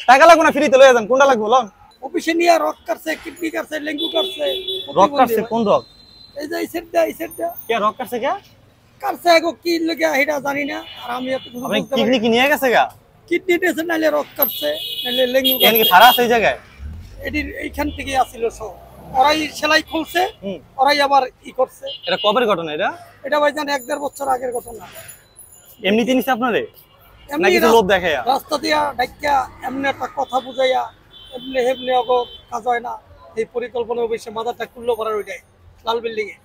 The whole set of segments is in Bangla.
টাকা লাগবে না, ফ্রিতে লয়ে যান। কোনটা লাগবে লন? অফিসে নিয়ে রক কাটছে, কিডনি কাটছে, লেঙ্গু কাটছে। রক কাটছে? কোন রক? এই যে এই সেটটা কে রক কাটছে? কে কাটছে? এগো কি লাগে এটা জানি না। আর আমি এত কিছু আপনি বলতে পারি কিডনি কি নিয়ে গেছে গা? কিডনি টেছে নাইলে রক কাটছে, নাইলে লেঙ্গু এখানে কি কাটছে। ফাড়া আছে এই জায়গায়? এটির এইখান থেকে আসিল সব। ওরাই সেলাই খুলছে, ওরাই আবার ই করছে। এটা কবের ঘটনা এটা? এটা ভাইজান 1-1.5 বছর আগের ঘটনা। এমনিতে নিছে আপনারে এমনি নাকি লোভ দেখায়া? রাস্তা দিয়া ডাইকা এমনি একটা কথা বুঝাইয়া এমনি হেমনি অগো কাজ হয় না। এই পরিকল্পনা অবশ্যই মাথাটা খুললো করার ওইটাই লাল বিল্ডিং এ।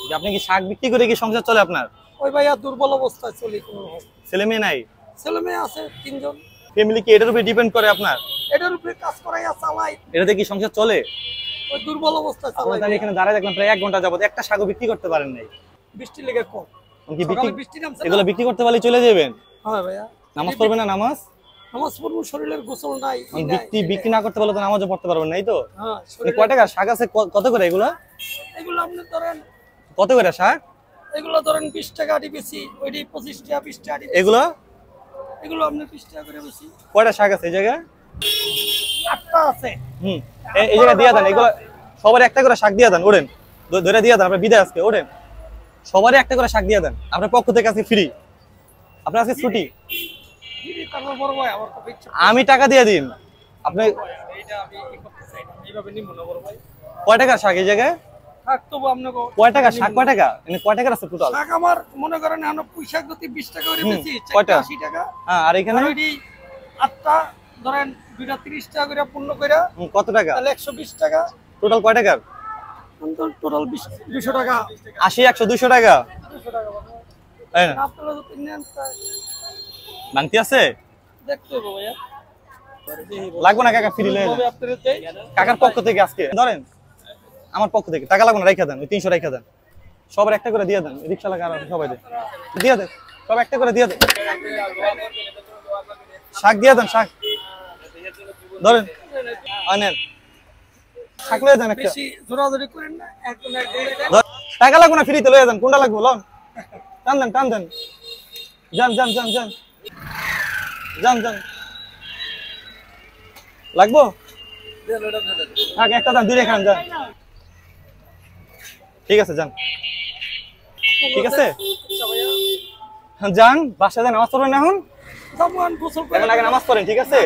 যে আপনি কি শাক বিক্রি করে কি সংসার চলে আপনার? ওই ভাইয়া দুর্বল অবস্থায় চলি কোনো রকম। ছেলে মেয়ে নাই? ছেলে মেয়ে আছে 3 জন। ফ্যামিলি কি এটার উপরে ডিপেন্ড করে আপনার? এটার উপরে কাজ করাইয়া চালাই। এটাতে কি সংসার চলে? ওই দুর্বল অবস্থায় চালাই। আমি এখানে দাঁড়ায় দেখলাম প্রায় 1 ঘন্টা যাবত একটা শাক বিক্রি করতে পারেন নাই। বৃষ্টি লেগে কম। কি বিক্রি, বৃষ্টি নামছে এগুলো বিক্রি করতে পারলে চলে যাবেন? হ্যাঁ ভাইয়া। নামাজ পড়বেন না? নামাজ পড়বো, শরীরের গোসল নাই। বিক্রি না করতে পারলে তো নামাজও পড়তে পারবেন নাই তো। হ্যাঁ। কয় টাকা শাক আছে? কত করে এগুলো? এগুলো আপনি ধরেন কত করে শাক? এগুলো ধরেন 20 টাকা আটি বেশি, ওইটি 25 টাকা 20 টাকা আটি। এগুলো আপনি 20 টাকা করে বেশি। কয়টা শাক আছে এই জায়গায়? 8টা আছে। এই জায়গায় দিয়ে দেন, এগুলো সবার একটা করে শাক দিয়ে দেন। ওড়েন, ধরে দিয়ে দেন। আপনার বিদায় আজকে, ওড়েন। সবারই একটা করে শাক দিয়ে দেন। আপনার পক্ষ থেকে আজকে ফ্রি, আপনার আজকে ছুটি। আমি টাকা দিয়ে দিন। আপনি কয় টাকার শাক এই জায়গায়? কয় টাকা শাক? কয় টাকা? কয় টাকার আছে টোটাল শাক? আমার মনে করেন এখন পুঁইশাক যদি 20 টাকা করে বেশি, কয়টা? 80 টাকা। হ্যাঁ, আর এখানে 8টা ধরেন 2টা 30 টাকা করে পূর্ণ করে। কত টাকা? তাহলে 120 টাকা। টোটাল কয় টাকার? টোটাল 200 টাকা। 80, 100, 200 টাকা। 200 টাকা তাই না? আপনারা যদি নেন ভাঙতি আছে? দেখতে হবে ভাইয়া। লাগবে না কাকা, ফ্রি লয়ে যান। কাকার পক্ষ থেকে আজকে ধরেন, আমার পক্ষ থেকে টাকা লাগবে না, রাইখা দেন। ওই 300 রাইখা দেন। সবার একটা করে দিয়ে দেন। রিকশা লাগা সবাই দিয়ে দেন। সব একটা করে দিয়ে দেন। শাক দিয়ে দেন, শাক ধরেন। আনেন শাক লয়ে দেন একটা। বেশি জোরাজোরি করেন না, একদম টাকা লাগবে না, ফ্রিতে লয়ে যান। কোনটা লাগবে লন? টান দেন, টান দেন। যান যান যান যান যান যান। লাগবো? থাক, একটা দাম দিয়ে খান, যান। ঠিক আছে, যান। ঠিক আছে, যান বাসায় যান। নামাজ পড়বেন এখন। গোসল করে এখন আগে নামাজ পড়েন, ঠিক আছে?